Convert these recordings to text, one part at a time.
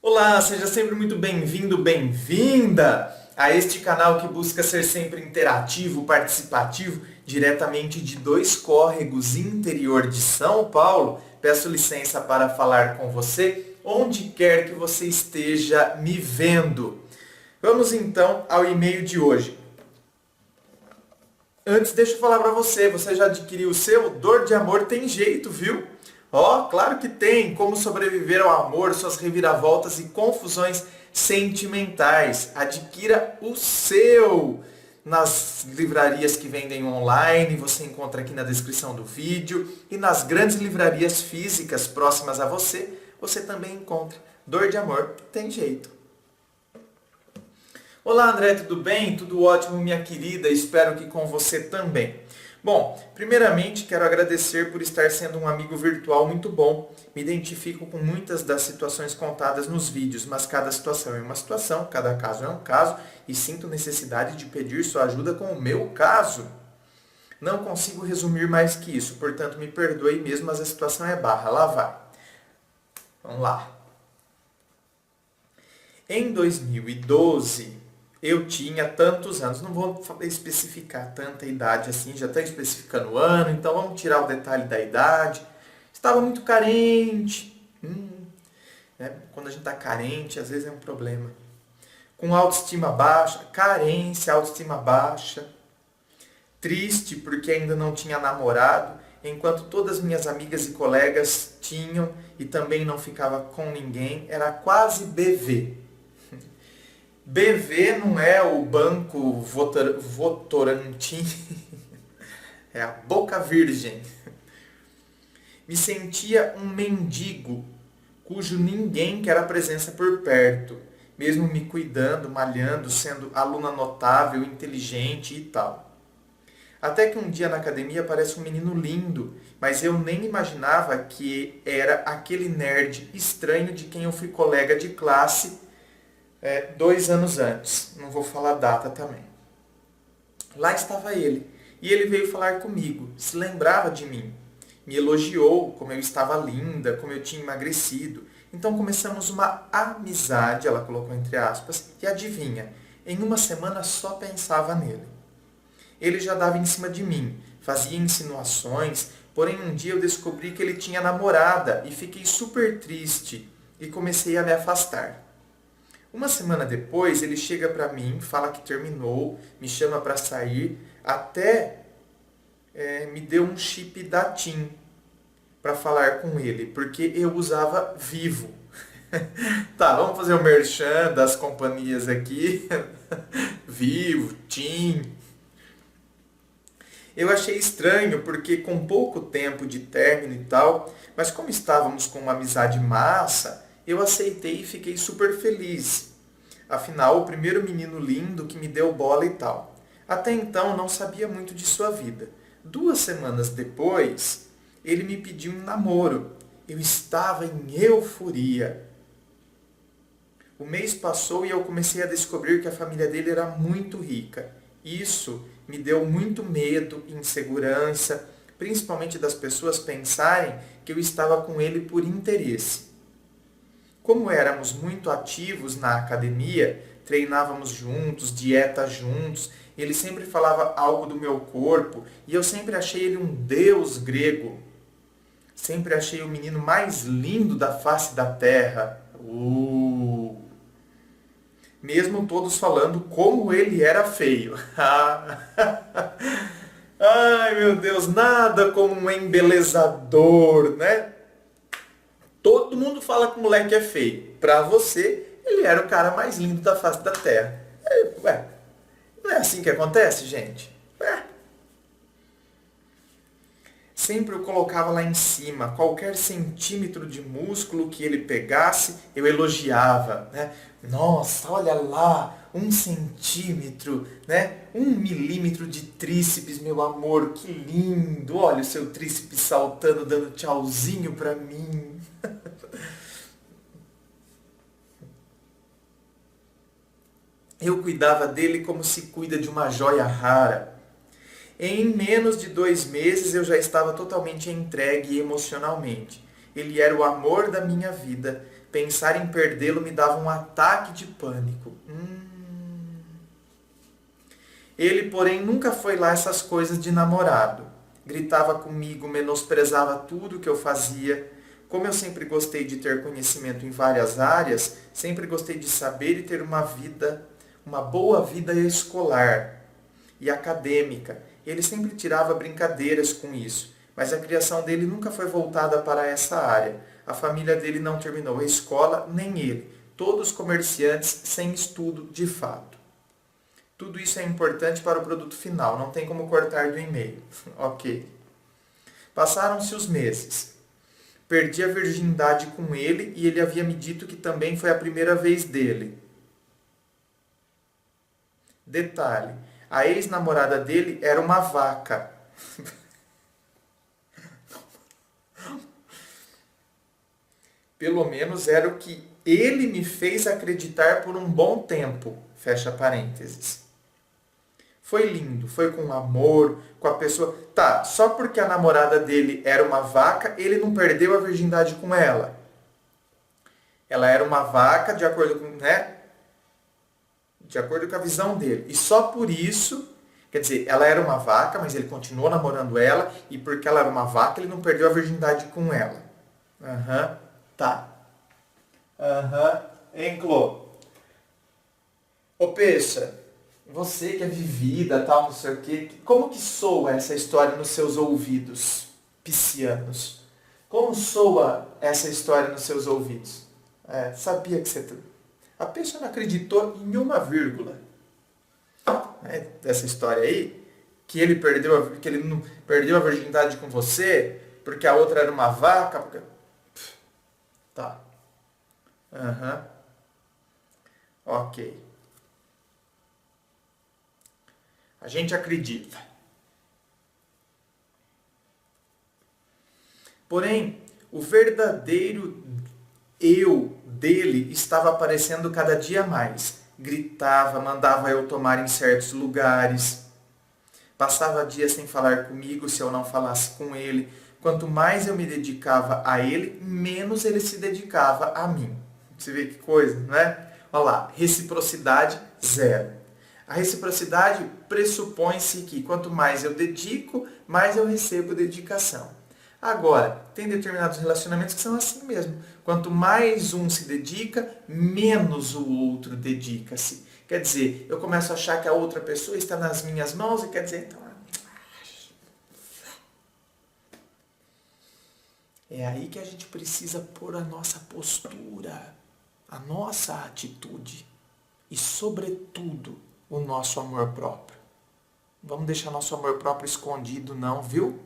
Olá, seja sempre muito bem-vindo, bem-vinda a este canal que busca ser sempre interativo, participativo, diretamente de Dois Córregos, interior de São Paulo. Peço licença para falar com você, onde quer que você esteja me vendo. Vamos então ao e-mail de hoje. Antes, deixa eu falar para você, você já adquiriu o seu? Dor de Amor tem jeito, viu? Ó, claro que tem! Como sobreviver ao amor, suas reviravoltas e confusões sentimentais. Adquira o seu! Nas livrarias que vendem online, você encontra aqui na descrição do vídeo. E nas grandes livrarias físicas próximas a você, você também encontra. Dor de Amor tem jeito. Olá André, tudo bem? Tudo ótimo, minha querida, espero que com você também. Bom, primeiramente quero agradecer por estar sendo um amigo virtual muito bom. Me identifico com muitas das situações contadas nos vídeos, mas cada situação é uma situação, cada caso é um caso, e sinto necessidade de pedir sua ajuda com o meu caso. Não consigo resumir mais que isso, portanto me perdoe mesmo, mas a situação é barra. Lá vai. Vamos lá. Em 2012... eu tinha tantos anos, não vou especificar tanta idade assim, já está especificando o ano, então vamos tirar o detalhe da idade. Estava muito carente. Né? Quando a gente está carente, às vezes é um problema. Com autoestima baixa, carência, autoestima baixa. Triste porque ainda não tinha namorado, enquanto todas minhas amigas e colegas tinham e também não ficava com ninguém, era quase BV. BV não é o Banco Votorantim, é a Boca Virgem. Me sentia um mendigo, cujo ninguém quer a presença por perto, mesmo me cuidando, malhando, sendo aluna notável, inteligente e tal. Até que um dia na academia aparece um menino lindo, mas eu nem imaginava que era aquele nerd estranho de quem eu fui colega de classe 2 anos antes, não vou falar a data também. Lá estava ele, e ele veio falar comigo, se lembrava de mim. Me elogiou, como eu estava linda, como eu tinha emagrecido. Então começamos uma amizade, ela colocou entre aspas, e adivinha, em uma semana só pensava nele. Ele já dava em cima de mim, fazia insinuações, porém um dia eu descobri que ele tinha namorada e fiquei super triste e comecei a me afastar. Uma semana depois, ele chega para mim, fala que terminou, me chama para sair, até me deu um chip da TIM para falar com ele, porque eu usava Vivo. Tá, vamos fazer o merchan das companhias aqui. Vivo, TIM. Eu achei estranho, porque com pouco tempo de término e tal, mas como estávamos com uma amizade massa, eu aceitei e fiquei super feliz. Afinal, o primeiro menino lindo que me deu bola e tal. Até então, não sabia muito de sua vida. 2 semanas depois, ele me pediu um namoro. Eu estava em euforia. O mês passou e eu comecei a descobrir que a família dele era muito rica. Isso me deu muito medo e insegurança, principalmente das pessoas pensarem que eu estava com ele por interesse. Como éramos muito ativos na academia, treinávamos juntos, dieta juntos, ele sempre falava algo do meu corpo e eu sempre achei ele um deus grego. Sempre achei o menino mais lindo da face da terra. Mesmo todos falando como ele era feio. Ai, meu Deus, nada como um embelezador, né? Todo mundo fala que o moleque é feio. Pra você, ele era o cara mais lindo da face da terra. Ué, não é assim que acontece, gente? Sempre eu colocava lá em cima. Qualquer centímetro de músculo que ele pegasse, eu elogiava. Né? Nossa, olha lá, 1 centímetro, né? 1 milímetro de tríceps, meu amor, que lindo. Olha o seu tríceps saltando, dando tchauzinho pra mim. Eu cuidava dele como se cuida de uma joia rara. Em menos de 2 meses eu já estava totalmente entregue emocionalmente. Ele era o amor da minha vida, Pensar em perdê-lo me dava um ataque de pânico. Ele, porém, nunca foi lá essas coisas de namorado. Gritava comigo, menosprezava tudo que eu fazia. Como eu sempre gostei de ter conhecimento em várias áreas, sempre gostei de saber e ter uma boa vida escolar e acadêmica. Ele sempre tirava brincadeiras com isso, mas a criação dele nunca foi voltada para essa área. A família dele não terminou a escola, nem ele. Todos comerciantes sem estudo de fato. Tudo isso é importante para o produto final, não tem como cortar do e-mail. Ok. Passaram-se os meses. Perdi a virgindade com ele e ele havia me dito que também foi a primeira vez dele. Detalhe, a ex-namorada dele era uma vaca. Pelo menos era o que ele me fez acreditar por um bom tempo. Fecha parênteses. Foi lindo, foi com amor, com a pessoa... Tá, só porque a namorada dele era uma vaca, ele não perdeu a virgindade com ela. Ela era uma vaca, de acordo com, né? De acordo com a visão dele. E só por isso, quer dizer, ela era uma vaca, mas ele continuou namorando ela, e porque ela era uma vaca, ele não perdeu a virgindade com ela. Tá. Hein, Clô? Ô, Peixa, você que é vivida, tal, não sei o quê, como que soa essa história nos seus ouvidos piscianos? Como soa essa história nos seus ouvidos? Sabia que você... A Peixa não acreditou em uma vírgula dessa história aí, que ele não perdeu a virgindade com você, porque a outra era uma vaca, porque... Tá. Ok. A gente acredita. Porém, o verdadeiro eu dele estava aparecendo cada dia mais. Gritava, mandava eu tomar em certos lugares. Passava dias sem falar comigo se eu não falasse com ele. Quanto mais eu me dedicava a ele, menos ele se dedicava a mim. Você vê que coisa, não é? Olha lá, reciprocidade zero. A reciprocidade pressupõe-se que quanto mais eu dedico, mais eu recebo dedicação. Agora, tem determinados relacionamentos que são assim mesmo. Quanto mais um se dedica, menos o outro dedica-se. Quer dizer, eu começo a achar que a outra pessoa está nas minhas mãos e quer dizer, então... É aí que a gente precisa pôr a nossa postura, a nossa atitude e, sobretudo, o nosso amor próprio. Não vamos deixar nosso amor próprio escondido não, viu?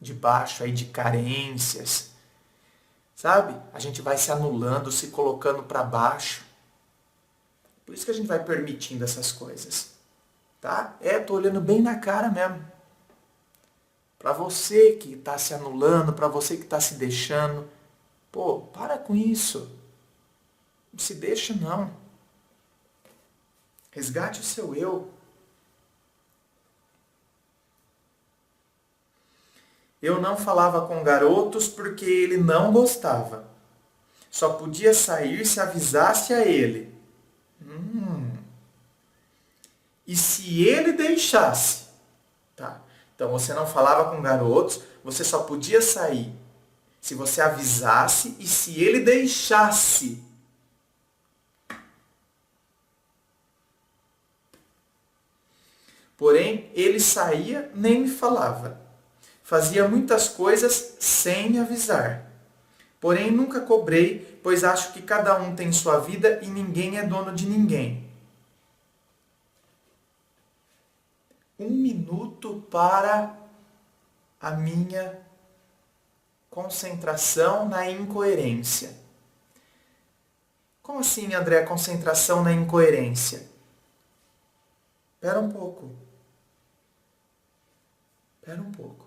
Debaixo aí de carências. Sabe? A gente vai se anulando, se colocando para baixo. Por isso que a gente vai permitindo essas coisas. Tá? Tô olhando bem na cara mesmo. Para você que está se anulando, para você que está se deixando. Pô, para com isso. Não se deixa não. Resgate o seu eu. Eu não falava com garotos porque ele não gostava. Só podia sair se avisasse a ele. E se ele deixasse? Tá. Então você não falava com garotos, você só podia sair se você avisasse e se ele deixasse. Porém, ele saía, nem me falava. Fazia muitas coisas sem me avisar. Porém, nunca cobrei, pois acho que cada um tem sua vida e ninguém é dono de ninguém. 1 minuto para a minha concentração na incoerência. Como assim, André, concentração na incoerência? Espera um pouco. Espera um pouco.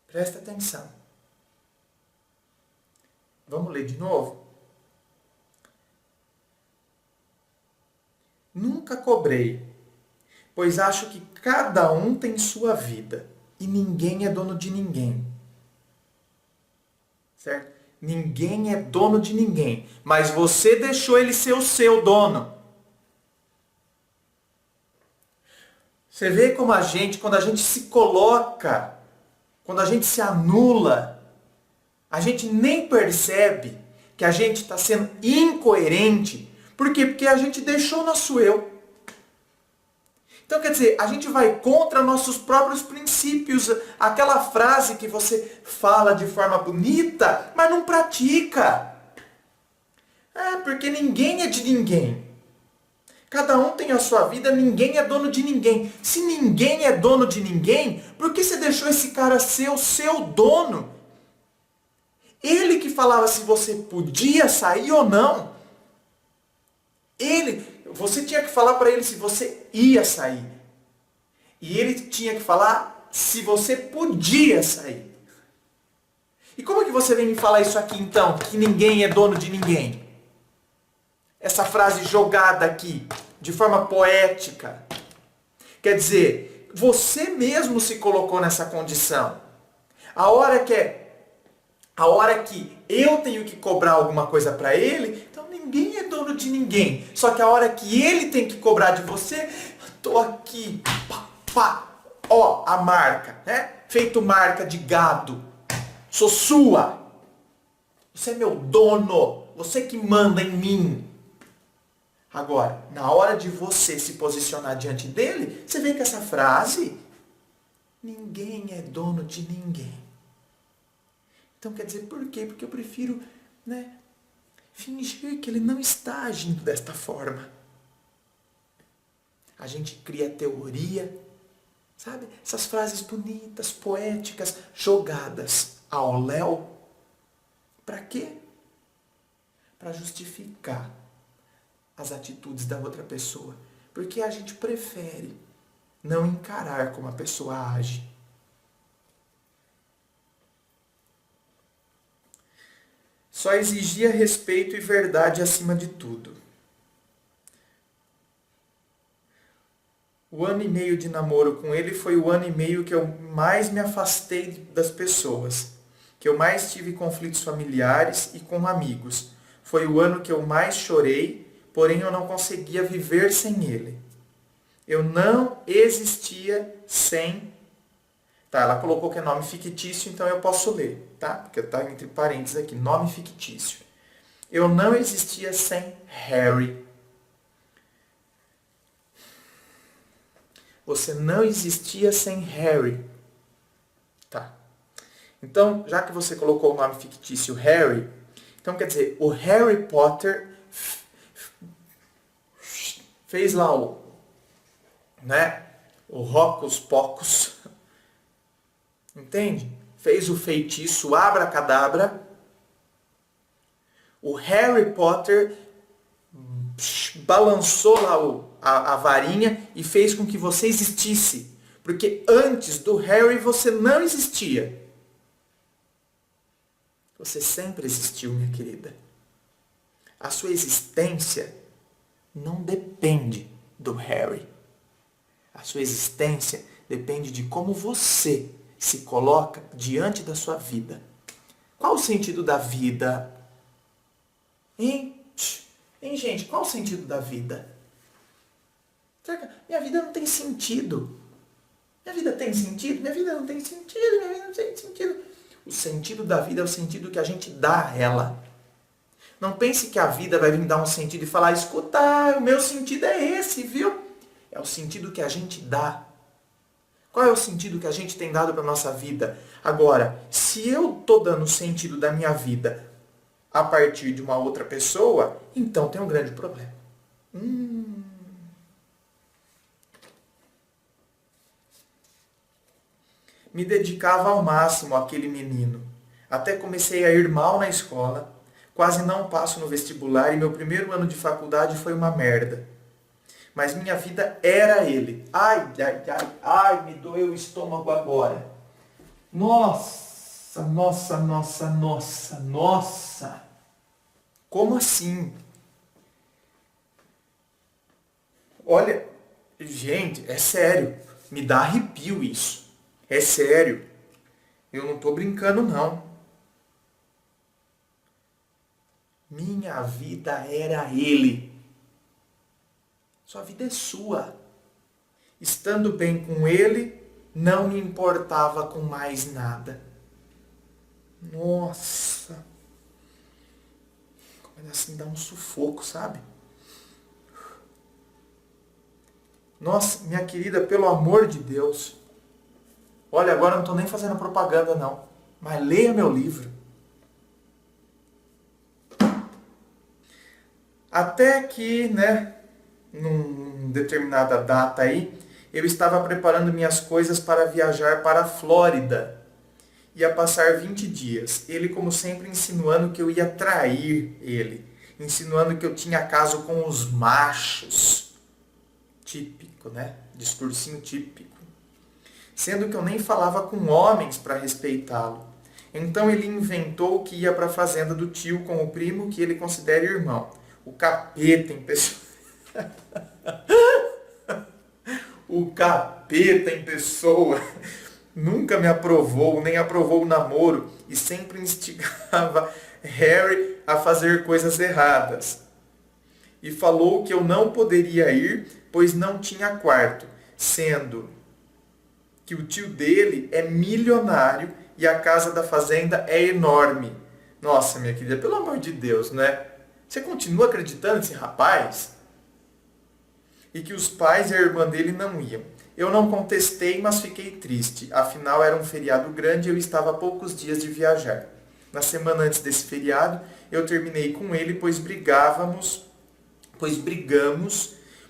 Presta atenção. Vamos ler de novo? Nunca cobrei, pois acho que cada um tem sua vida e ninguém é dono de ninguém. certo? Ninguém é dono de ninguém, mas você deixou ele ser o seu dono. Você vê como a gente, quando a gente se coloca, quando a gente se anula, a gente nem percebe que a gente está sendo incoerente. Por quê? Porque a gente deixou o nosso eu. Então, quer dizer, a gente vai contra nossos próprios princípios. Aquela frase que você fala de forma bonita, mas não pratica. Porque ninguém é de ninguém. Cada um tem a sua vida, ninguém é dono de ninguém. Se ninguém é dono de ninguém, por que você deixou esse cara ser o seu dono? Ele que falava se você podia sair ou não. Você tinha que falar para ele se você ia sair. E ele tinha que falar se você podia sair. E como é que você vem me falar isso aqui então? Que ninguém é dono de ninguém? Essa frase jogada aqui, de forma poética. Quer dizer, você mesmo se colocou nessa condição. A hora que eu tenho que cobrar alguma coisa para ele, então ninguém é dono de ninguém. Só que a hora que ele tem que cobrar de você, tô aqui, ó, a marca, né? Feito marca de gado. Sou sua. Você é meu dono. Você que manda em mim. Agora, na hora de você se posicionar diante dele, você vê que essa frase, ninguém é dono de ninguém. Então quer dizer, por quê? Porque eu prefiro, fingir que ele não está agindo desta forma. A gente cria teoria, sabe? Essas frases bonitas, poéticas, jogadas ao léu. Para quê? Para justificar as atitudes da outra pessoa. Porque a gente prefere não encarar como a pessoa age. Só exigia respeito e verdade acima de tudo. O ano e meio de namoro com ele foi o ano e meio que eu mais me afastei das pessoas. Que eu mais tive conflitos familiares e com amigos. Foi o ano que eu mais chorei, porém eu não conseguia viver sem ele. Eu não existia sem... Tá, ela colocou que é nome fictício, então eu posso ler, tá? Porque está entre parênteses aqui, nome fictício. Eu não existia sem Harry. Você não existia sem Harry. Tá. Então, já que você colocou o nome fictício Harry, então quer dizer, o Harry Potter fez lá o Hocus Pocus, entende? Fez o feitiço abracadabra. O Harry Potter balançou lá a varinha e fez com que você existisse. Porque antes do Harry você não existia. Você sempre existiu, minha querida. A sua existência não depende do Harry. A sua existência depende de como você se coloca diante da sua vida. Qual o sentido da vida? Hein, gente? Qual o sentido da vida? Minha vida não tem sentido. Minha vida tem sentido? Minha vida não tem sentido. Minha vida não tem sentido. O sentido da vida é o sentido que a gente dá a ela. Não pense que a vida vai vir dar um sentido e falar, escuta, o meu sentido é esse, viu? É o sentido que a gente dá. Qual é o sentido que a gente tem dado para a nossa vida? Agora, se eu estou dando o sentido da minha vida a partir de uma outra pessoa, então tem um grande problema. Me dedicava ao máximo àquele menino. Até comecei a ir mal na escola, quase não passo no vestibular e meu primeiro ano de faculdade foi uma merda. Mas minha vida era ele. Ai, me doeu o estômago agora. Nossa. Como assim? Olha, gente, é sério. Me dá arrepio isso. É sério. Eu não tô brincando, não. Minha vida era ele. Sua vida é sua. Estando bem com ele, não me importava com mais nada. Nossa. Como assim dá um sufoco, sabe? Nossa, minha querida, pelo amor de Deus. Olha, agora eu não estou nem fazendo propaganda não. Mas leia meu livro. Até que, numa determinada data aí, eu estava preparando minhas coisas para viajar para a Flórida. Ia passar 20 dias. Ele, como sempre, insinuando que eu ia trair ele. Insinuando que eu tinha caso com os machos. Típico, né? Discursinho típico. Sendo que eu nem falava com homens para respeitá-lo. Então ele inventou que ia para a fazenda do tio com o primo que ele considera irmão. O capeta em pessoa. O capeta em pessoa nunca me aprovou, nem aprovou o namoro e sempre instigava Harry a fazer coisas erradas. E falou que eu não poderia ir, pois não tinha quarto, sendo que o tio dele é milionário e a casa da fazenda é enorme. Nossa, minha querida, pelo amor de Deus, né? Você continua acreditando nesse rapaz? E que os pais e a irmã dele não iam. Eu não contestei, mas fiquei triste. Afinal, era um feriado grande e eu estava a poucos dias de viajar. Na semana antes desse feriado, eu terminei com ele, pois brigamos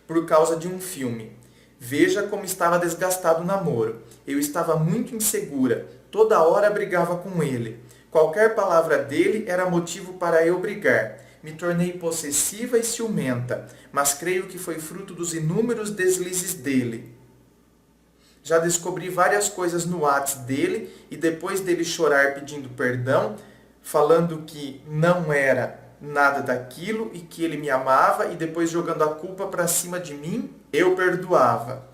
por causa de um filme. Veja como estava desgastado o namoro. Eu estava muito insegura. Toda hora brigava com ele. Qualquer palavra dele era motivo para eu brigar. Me tornei possessiva e ciumenta, mas creio que foi fruto dos inúmeros deslizes dele. Já descobri várias coisas no WhatsApp dele e depois dele chorar pedindo perdão, falando que não era nada daquilo e que ele me amava e depois jogando a culpa para cima de mim, eu perdoava.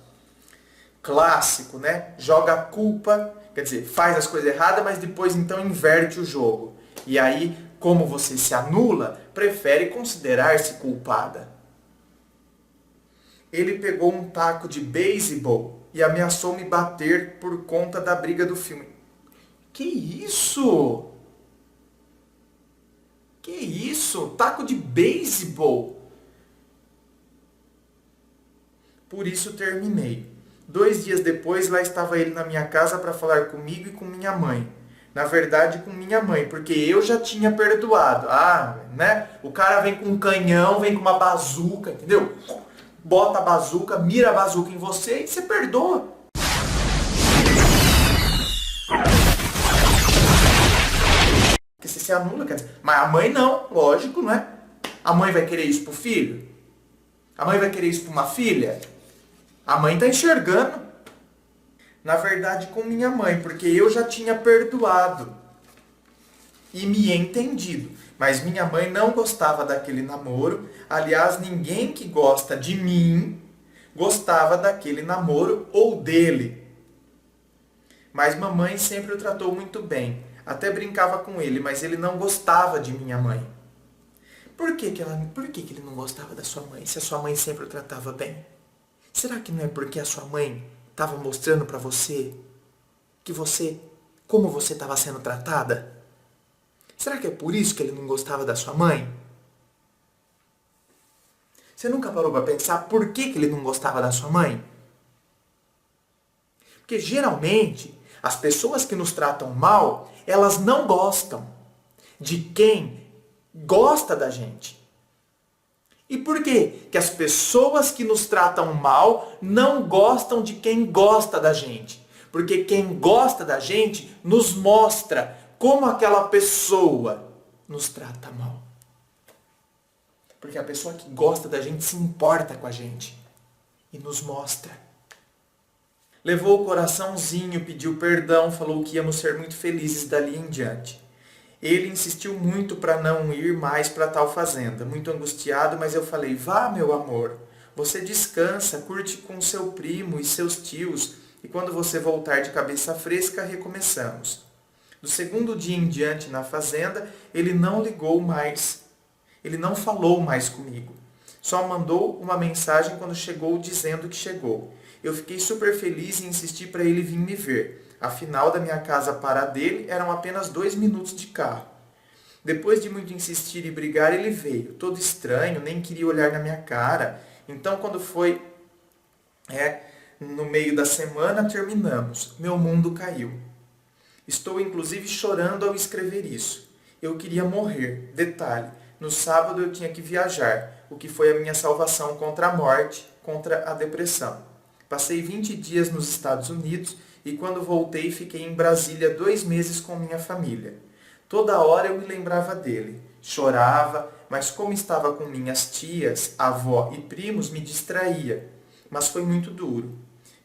Clássico, né? Joga a culpa, quer dizer, faz as coisas erradas, mas depois então inverte o jogo. E aí, como você se anula, prefere considerar-se culpada. Ele pegou um taco de beisebol e ameaçou me bater por conta da briga do filme. Que isso? Que isso? Taco de beisebol? Por isso terminei. 2 dias depois, lá estava ele na minha casa para falar comigo e com minha mãe. Na verdade, com minha mãe, porque eu já tinha perdoado. O cara vem com um canhão, vem com uma bazuca, entendeu? Bota a bazuca, mira a bazuca em você e você perdoa. Porque você se anula, quer dizer. Mas a mãe não, lógico, não é? A mãe vai querer isso pro filho? A mãe vai querer isso pra uma filha? A mãe está enxergando. Na verdade, com minha mãe, porque eu já tinha perdoado e me entendido. Mas minha mãe não gostava daquele namoro. Aliás, ninguém que gosta de mim gostava daquele namoro ou dele. Mas mamãe sempre o tratou muito bem. Até brincava com ele, mas ele não gostava de minha mãe. Por que ele não gostava da sua mãe, se a sua mãe sempre o tratava bem? Será que não é porque a sua mãe estava mostrando para você como você estava sendo tratada? Será que é por isso que ele não gostava da sua mãe? Você nunca parou para pensar por que ele não gostava da sua mãe? Porque geralmente as pessoas que nos tratam mal, elas não gostam de quem gosta da gente. E por que as pessoas que nos tratam mal não gostam de quem gosta da gente? Porque quem gosta da gente nos mostra como aquela pessoa nos trata mal. Porque a pessoa que gosta da gente se importa com a gente e nos mostra. Levou o coraçãozinho, pediu perdão, falou que íamos ser muito felizes dali em diante. Ele insistiu muito para não ir mais para tal fazenda. Muito angustiado, mas eu falei, vá, meu amor. Você descansa, curte com seu primo e seus tios. E quando você voltar de cabeça fresca, recomeçamos. Do segundo dia em diante na fazenda, ele não ligou mais. Ele não falou mais comigo. Só mandou uma mensagem quando chegou dizendo que chegou. Eu fiquei super feliz e insisti para ele vir me ver. Afinal, da minha casa para a dele eram apenas 2 minutos de carro. Depois de muito insistir e brigar, ele veio. Todo estranho, nem queria olhar na minha cara. Então, quando foi no meio da semana, terminamos. Meu mundo caiu. Estou inclusive chorando ao escrever isso. Eu queria morrer. Detalhe, no sábado eu tinha que viajar, o que foi a minha salvação contra a morte, contra a depressão. Passei 20 dias nos Estados Unidos e quando voltei fiquei em Brasília 2 meses com minha família. Toda hora eu me lembrava dele. Chorava, mas como estava com minhas tias, avó e primos, me distraía. Mas foi muito duro.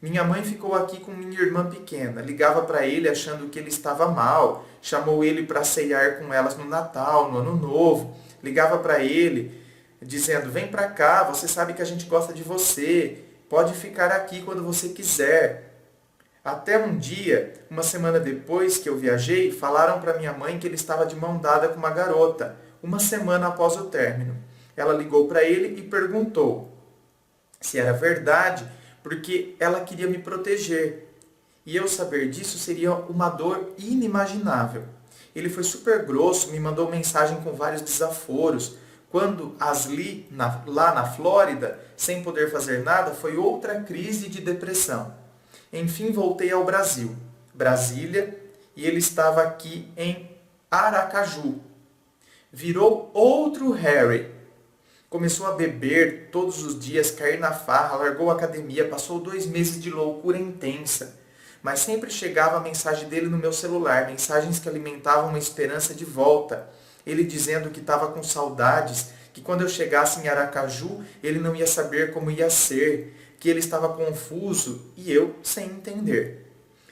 Minha mãe ficou aqui com minha irmã pequena. Ligava para ele achando que ele estava mal. Chamou ele para ceiar com elas no Natal, no Ano Novo. Ligava para ele dizendo, vem para cá, você sabe que a gente gosta de você. Pode ficar aqui quando você quiser. Até um dia, uma semana depois que eu viajei, falaram para minha mãe que ele estava de mão dada com uma garota, uma semana após o término. Ela ligou para ele e perguntou se era verdade, porque ela queria me proteger. E eu saber disso seria uma dor inimaginável. Ele foi super grosso, me mandou mensagem com vários desaforos. Quando as li lá na Flórida, sem poder fazer nada, foi outra crise de depressão. Enfim, voltei ao Brasil, Brasília, e ele estava aqui em Aracaju. Virou outro Harry. Começou a beber todos os dias, cair na farra, largou a academia, passou 2 meses de loucura intensa. Mas sempre chegava a mensagem dele no meu celular, mensagens que alimentavam uma esperança de volta. Ele dizendo que estava com saudades, que quando eu chegasse em Aracaju, ele não ia saber como ia ser, que ele estava confuso e eu sem entender.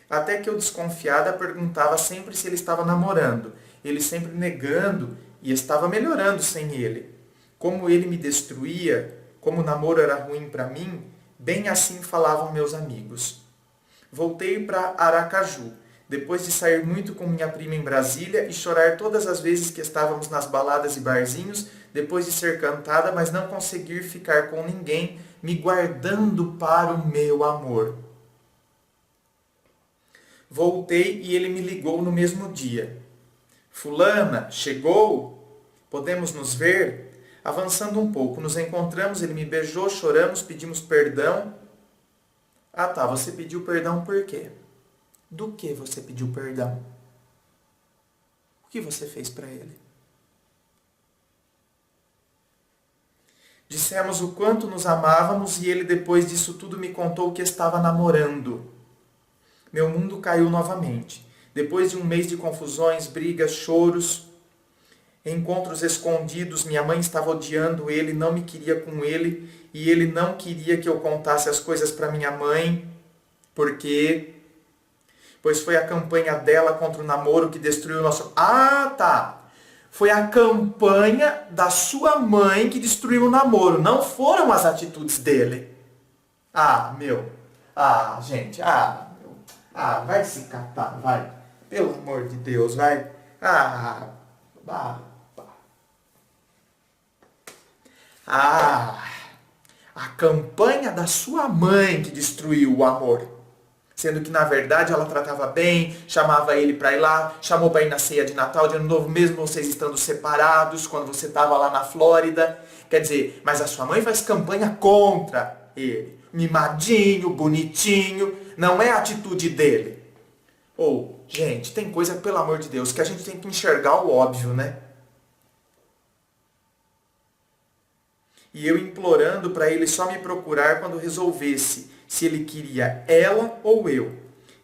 Até que eu, desconfiada, perguntava sempre se ele estava namorando. Ele sempre negando e estava melhorando sem ele. Como ele me destruía, como o namoro era ruim para mim, bem assim falavam meus amigos. Voltei para Aracaju, depois de sair muito com minha prima em Brasília e chorar todas as vezes que estávamos nas baladas e barzinhos, depois de ser cantada, mas não conseguir ficar com ninguém, me guardando para o meu amor. Voltei e ele me ligou no mesmo dia. Fulana, chegou? Podemos nos ver? Avançando um pouco, nos encontramos, ele me beijou, choramos, pedimos perdão. Ah tá, você pediu perdão por quê? Do que você pediu perdão? O que você fez para ele? Dissemos o quanto nos amávamos e ele depois disso tudo me contou que estava namorando. Meu mundo caiu novamente. Depois de 1 mês de confusões, brigas, choros, encontros escondidos, minha mãe estava odiando ele, não me queria com ele e ele não queria que eu contasse as coisas para minha mãe, porque pois foi a campanha dela contra o namoro que destruiu o nosso... Ah, tá! Foi a campanha da sua mãe que destruiu o namoro, não foram as atitudes dele. Ah, meu. Ah, gente. Vai se catar, vai. Pelo amor de Deus, vai. A campanha da sua mãe que destruiu o amor. Sendo que, na verdade, ela tratava bem, chamava ele para ir lá, chamou para ir na ceia de Natal, de Ano Novo, mesmo vocês estando separados, quando você estava lá na Flórida. Quer dizer, mas a sua mãe faz campanha contra ele. Mimadinho, bonitinho, não é a atitude dele. Ou, gente, tem coisa, pelo amor de Deus, que a gente tem que enxergar o óbvio, né? E eu implorando para ele só me procurar quando resolvesse se ele queria ela ou eu.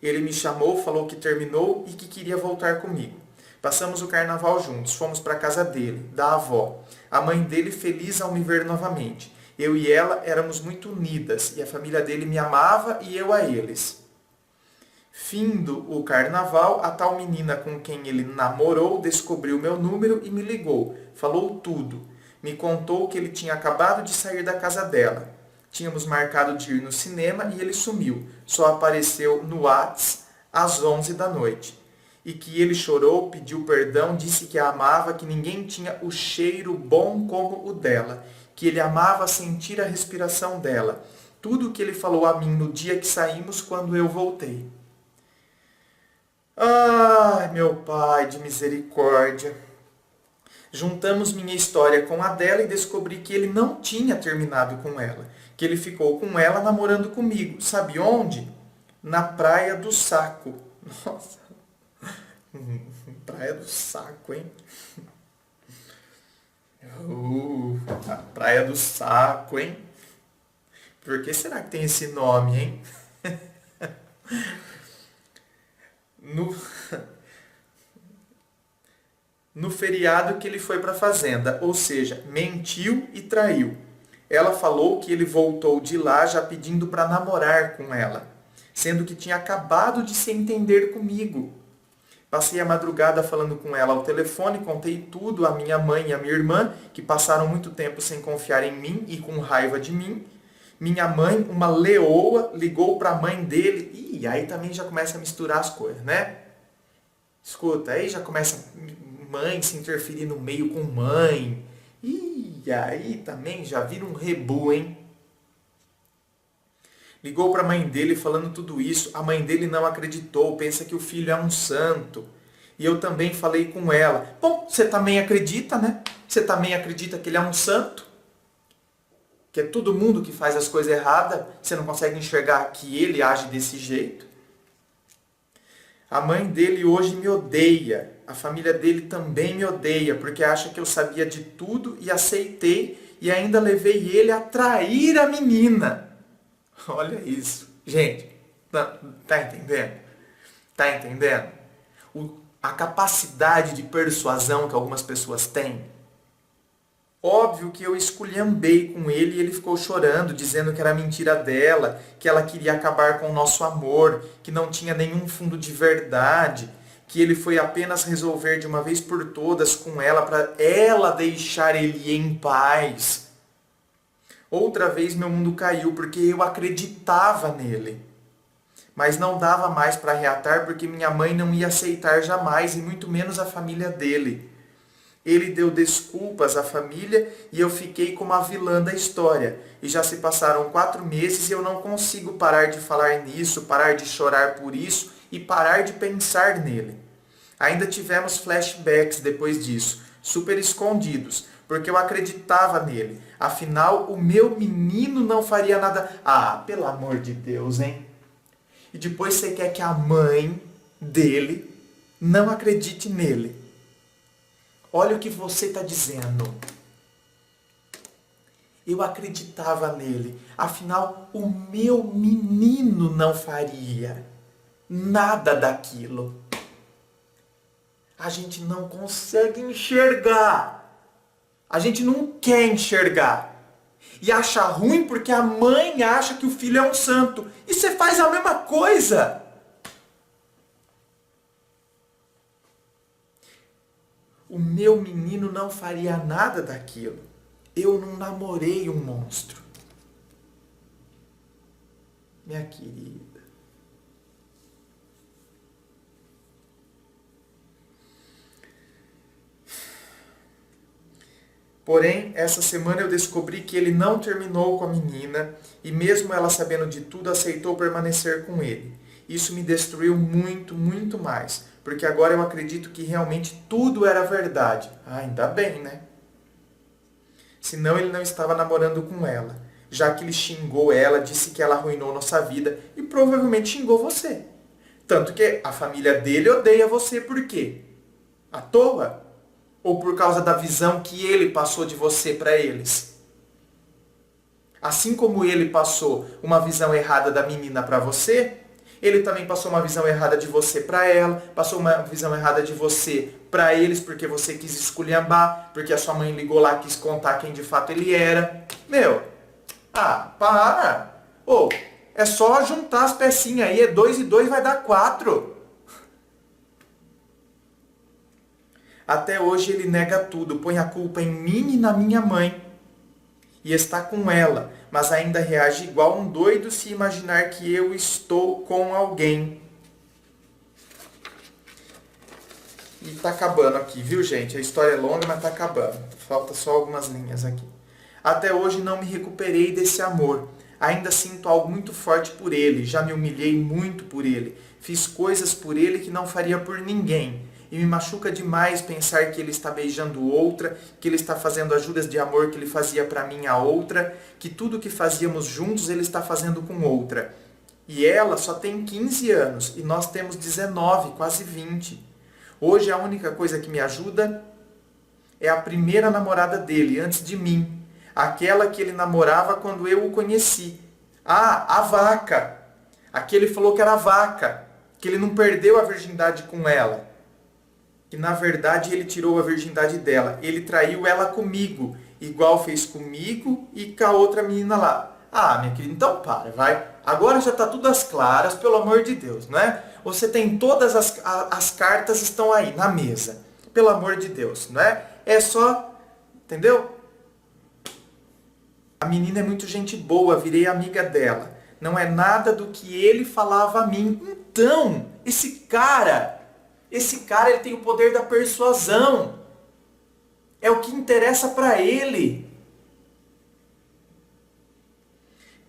Ele me chamou, falou que terminou e que queria voltar comigo. Passamos o carnaval juntos, fomos para a casa dele, da avó. A mãe dele feliz ao me ver novamente. Eu e ela éramos muito unidas e a família dele me amava e eu a eles. Findo o carnaval, a tal menina com quem ele namorou descobriu meu número e me ligou. Falou tudo. Me contou que ele tinha acabado de sair da casa dela. Tínhamos marcado de ir no cinema e ele sumiu. Só apareceu no Whats às 11 da noite. e que ele chorou, pediu perdão, disse que a amava, que ninguém tinha o cheiro bom como o dela, que ele amava sentir a respiração dela. Tudo o que ele falou a mim no dia que saímos quando eu voltei. Ai, meu Pai de misericórdia. Juntamos minha história com a dela e descobri que ele não tinha terminado com ela, que ele ficou com ela namorando comigo. Sabe onde? Na Praia do Saco. Nossa. Praia do Saco, hein? A Praia do Saco, hein? Por que será que tem esse nome, hein? No feriado que ele foi para a fazenda, ou seja, mentiu e traiu. Ela falou que ele voltou de lá já pedindo para namorar com ela, sendo que tinha acabado de se entender comigo. Passei a madrugada falando com ela ao telefone, contei tudo à minha mãe e à minha irmã, que passaram muito tempo sem confiar em mim e com raiva de mim. Minha mãe, uma leoa, ligou para a mãe dele. E aí também já começa a misturar as coisas, né? Escuta, aí já começa mãe se interferir no meio com mãe. E aí também já vira um rebu, hein? Ligou para a mãe dele falando tudo isso. A mãe dele não acreditou, pensa que o filho é um santo. E eu também falei com ela. Bom, você também acredita, né? Você também acredita que ele é um santo? Que é todo mundo que faz as coisas erradas. Você não consegue enxergar que ele age desse jeito? A mãe dele hoje me odeia. A família dele também me odeia, porque acha que eu sabia de tudo e aceitei e ainda levei ele a trair a menina. Olha isso. Gente, tá entendendo? Tá entendendo? A capacidade de persuasão que algumas pessoas têm. Óbvio que eu esculhambei com ele e ele ficou chorando, dizendo que era mentira dela, que ela queria acabar com o nosso amor, que não tinha nenhum fundo de verdade, que ele foi apenas resolver de uma vez por todas com ela para ela deixar ele em paz. Outra vez meu mundo caiu porque eu acreditava nele. Mas não dava mais para reatar porque minha mãe não ia aceitar jamais, e muito menos a família dele. Ele deu desculpas à família e eu fiquei como a vilã da história. E já se passaram 4 meses e eu não consigo parar de falar nisso, parar de chorar por isso e parar de pensar nele. Ainda tivemos flashbacks depois disso, super escondidos, porque eu acreditava nele. Afinal, o meu menino não faria nada... Ah, pelo amor de Deus, hein? E depois você quer que a mãe dele não acredite nele. Olha o que você está dizendo. Eu acreditava nele. Afinal, o meu menino não faria nada daquilo. A gente não consegue enxergar. A gente não quer enxergar. E acha ruim porque a mãe acha que o filho é um santo. E você faz a mesma coisa. O meu menino não faria nada daquilo. Eu não namorei um monstro. Minha querida. Porém, essa semana eu descobri que ele não terminou com a menina e mesmo ela sabendo de tudo, aceitou permanecer com ele. Isso me destruiu muito, muito mais, porque agora eu acredito que realmente tudo era verdade. Ah, ainda bem, né? Senão ele não estava namorando com ela, já que ele xingou ela, disse que ela arruinou nossa vida e provavelmente xingou você. Tanto que a família dele odeia você por quê? À toa? Ou por causa da visão que ele passou de você para eles? Assim como ele passou uma visão errada da menina para você, ele também passou uma visão errada de você para ela, passou uma visão errada de você para eles, porque você quis esculhambar, porque a sua mãe ligou lá e quis contar quem de fato ele era. Meu, para! É só juntar as pecinhas aí, 2 e 2 vai dar 4. Até hoje ele nega tudo, põe a culpa em mim e na minha mãe. E está com ela, mas ainda reage igual um doido se imaginar que eu estou com alguém. E tá acabando aqui, viu, gente? A história é longa, mas tá acabando. Falta só algumas linhas aqui. Até hoje não me recuperei desse amor. Ainda sinto algo muito forte por ele. Já me humilhei muito por ele. Fiz coisas por ele que não faria por ninguém. E me machuca demais pensar que ele está beijando outra, que ele está fazendo as juras de amor que ele fazia para mim a outra, que tudo que fazíamos juntos ele está fazendo com outra. E ela só tem 15 anos e nós temos 19, quase 20. Hoje a única coisa que me ajuda é a primeira namorada dele, antes de mim. Aquela que ele namorava quando eu o conheci. Ah, a vaca. Aquele falou que era a vaca. Que ele não perdeu a virgindade com ela. Que na verdade ele tirou a virgindade dela. Ele traiu ela comigo. Igual fez comigo e com a outra menina lá. Ah, minha querida, então para, vai. Agora já está tudo às claras, pelo amor de Deus, né? Você tem todas as cartas estão aí na mesa. Pelo amor de Deus, não é? É só, entendeu? A menina é muito gente boa, virei amiga dela. Não é nada do que ele falava a mim. Então, esse cara ele tem o poder da persuasão. É o que interessa para ele.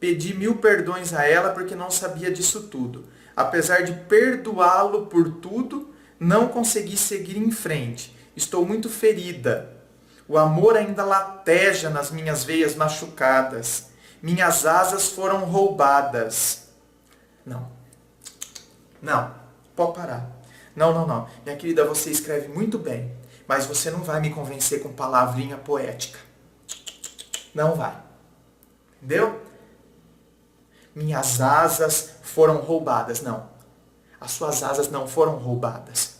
Pedi 1000 perdões a ela porque não sabia disso tudo. Apesar de perdoá-lo por tudo, não consegui seguir em frente. Estou muito ferida. O amor ainda lateja nas minhas veias machucadas. Minhas asas foram roubadas. Não. Não. Pode parar. Não. Minha querida, você escreve muito bem, mas você não vai me convencer com palavrinha poética. Não vai. Entendeu? Minhas asas foram roubadas. Não. As suas asas não foram roubadas.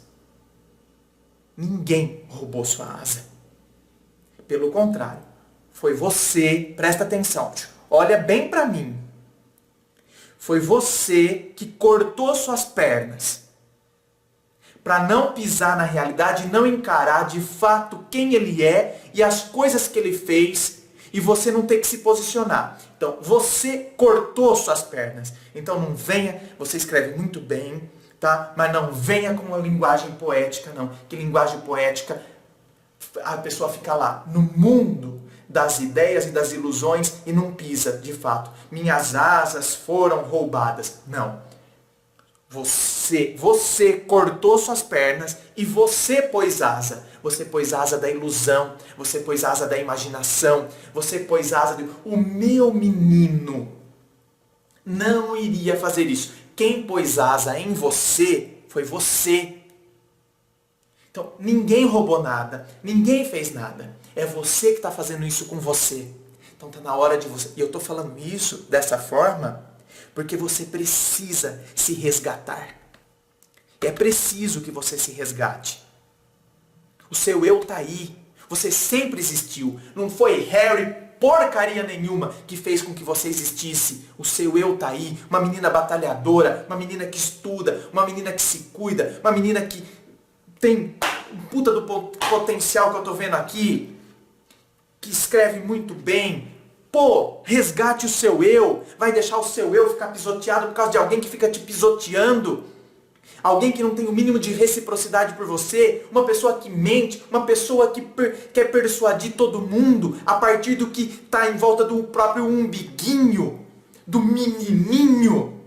Ninguém roubou sua asa. Pelo contrário, foi você, presta atenção, olha bem para mim. Foi você que cortou suas pernas para não pisar na realidade e não encarar de fato quem ele é e as coisas que ele fez e você não ter que se posicionar. Então, você cortou suas pernas. Então não venha, você escreve muito bem, tá? Mas não venha com uma linguagem poética, não. Que linguagem poética, a pessoa fica lá no mundo das ideias e das ilusões e não pisa, de fato. Minhas asas foram roubadas. Não. Você cortou suas pernas e você pôs asa. Você pôs asa da ilusão, você pôs asa da imaginação, você pôs asa do... O meu menino não iria fazer isso. Quem pôs asa em você foi você. Então, ninguém roubou nada, ninguém fez nada. É você que está fazendo isso com você. Então está na hora de você... E eu estou falando isso dessa forma porque você precisa se resgatar. É preciso que você se resgate. O seu eu está aí. Você sempre existiu. Não foi Harry, porcaria nenhuma, que fez com que você existisse. O seu eu está aí. Uma menina batalhadora, uma menina que estuda, uma menina que se cuida, uma menina que tem um puta do potencial que eu estou vendo aqui, que escreve muito bem. Pô, resgate o seu eu. Vai deixar o seu eu ficar pisoteado por causa de alguém que fica te pisoteando? Alguém que não tem o mínimo de reciprocidade por você? Uma pessoa que mente? Uma pessoa que quer persuadir todo mundo a partir do que está em volta do próprio umbiguinho? Do menininho?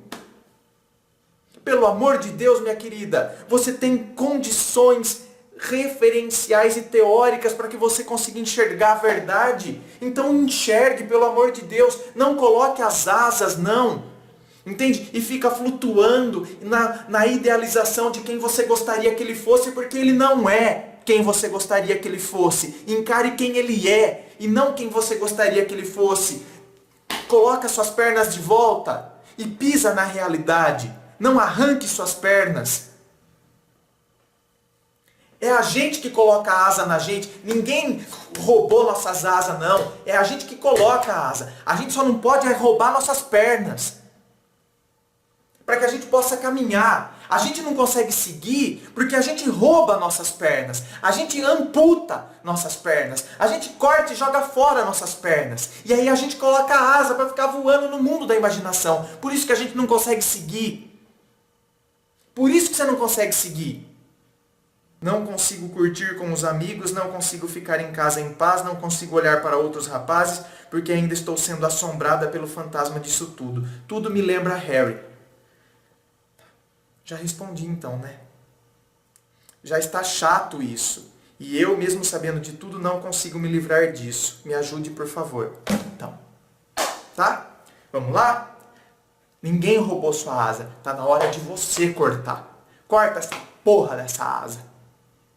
Pelo amor de Deus, minha querida, você tem condições referenciais e teóricas para que você consiga enxergar a verdade. Então enxergue, pelo amor de Deus. Não coloque as asas, não. Entende? E fica flutuando na idealização de quem você gostaria que ele fosse, porque ele não é quem você gostaria que ele fosse. Encare quem ele é e não quem você gostaria que ele fosse. Coloca suas pernas de volta e pisa na realidade. Não arranque suas pernas. É a gente que coloca a asa na gente. Ninguém roubou nossas asas, não. É a gente que coloca a asa. A gente só não pode roubar nossas pernas. Para que a gente possa caminhar. A gente não consegue seguir porque a gente rouba nossas pernas. A gente amputa nossas pernas. A gente corta e joga fora nossas pernas. E aí a gente coloca a asa para ficar voando no mundo da imaginação. Por isso que a gente não consegue seguir. Por isso que você não consegue seguir. Não consigo curtir com os amigos, não consigo ficar em casa em paz, não consigo olhar para outros rapazes, porque ainda estou sendo assombrada pelo fantasma disso tudo. Tudo me lembra Harry. Já respondi então, né? Já está chato isso. E eu, mesmo sabendo de tudo, não consigo me livrar disso. Me ajude, por favor. Então, tá? Vamos lá? Ninguém roubou sua asa. Tá na hora de você cortar. Corta essa porra dessa asa.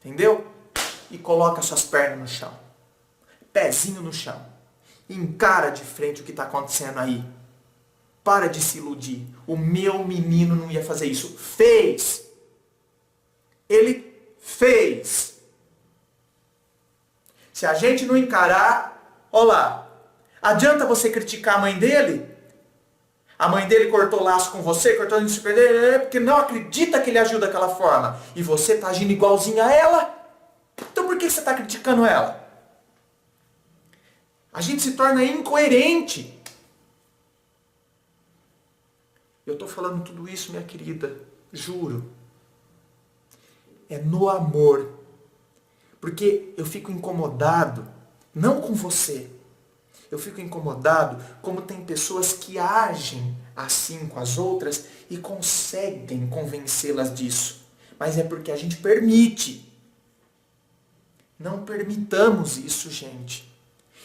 Entendeu? E coloca suas pernas no chão. Pezinho no chão. Encara de frente o que está acontecendo aí. Para de se iludir. O meu menino não ia fazer isso. Fez. Ele fez. Se a gente não encarar, ó lá. Adianta você criticar a mãe dele? A mãe dele cortou laço com você, cortou o super dele, porque não acredita que ele agiu daquela forma. E você está agindo igualzinho a ela? Então por que você está criticando ela? A gente se torna incoerente. Eu estou falando tudo isso, minha querida, juro. É no amor. Porque eu fico incomodado, não com você. Eu fico incomodado como tem pessoas que agem assim com as outras e conseguem convencê-las disso. Mas é porque a gente permite. Não permitamos isso, gente.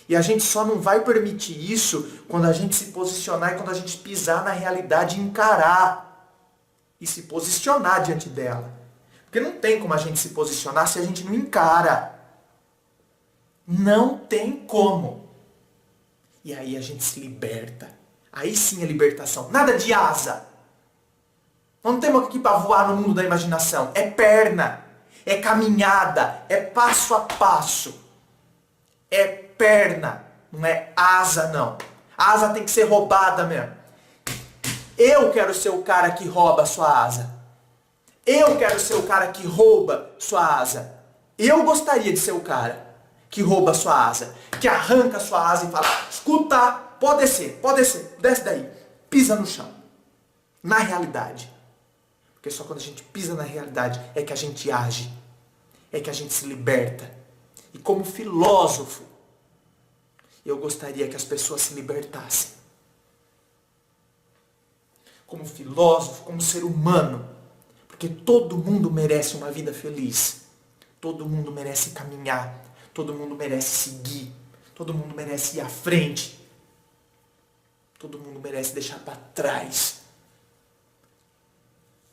E a gente só não vai permitir isso quando a gente se posicionar e quando a gente pisar na realidade e encarar. E se posicionar diante dela. Porque não tem como a gente se posicionar se a gente não encara. Não tem como. E aí a gente se liberta. Aí sim é libertação. Nada de asa. Não temos aqui para voar no mundo da imaginação. É perna. É caminhada. É passo a passo. É perna. Não é asa, não. A asa tem que ser roubada mesmo. Eu quero ser o cara que rouba a sua asa. Eu quero ser o cara que rouba sua asa. Eu gostaria de ser o cara que rouba sua asa. Que arranca sua asa e fala, escuta, pode descer, desce daí. Pisa no chão. Na realidade. Porque só quando a gente pisa na realidade é que a gente age. É que a gente se liberta. E como filósofo, eu gostaria que as pessoas se libertassem. Como filósofo, como ser humano. Porque todo mundo merece uma vida feliz. Todo mundo merece caminhar. Todo mundo merece seguir. Todo mundo merece ir à frente. Todo mundo merece deixar para trás.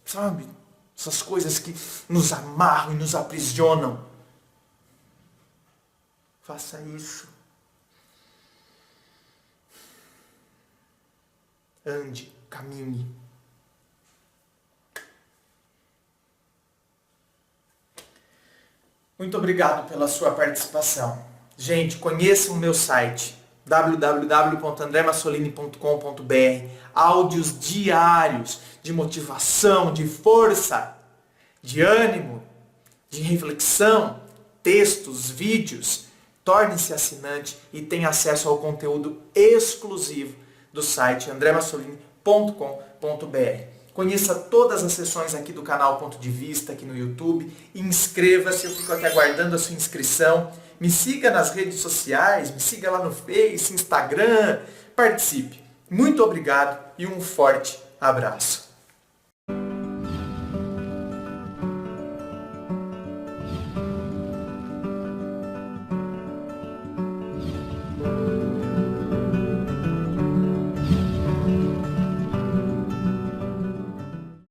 Sabe? Essas coisas que nos amarram e nos aprisionam. Faça isso. Ande, caminhe. Muito obrigado pela sua participação. Gente, conheçam o meu site www.andremassolini.com.br. Áudios diários de motivação, de força, de ânimo, de reflexão, textos, vídeos. Torne-se assinante e tenha acesso ao conteúdo exclusivo do site andremassolini.com.br. Conheça todas as sessões aqui do canal Ponto de Vista, aqui no YouTube. Inscreva-se, eu fico aqui aguardando a sua inscrição. Me siga nas redes sociais, me siga lá no Face, Instagram. Participe. Muito obrigado e um forte abraço.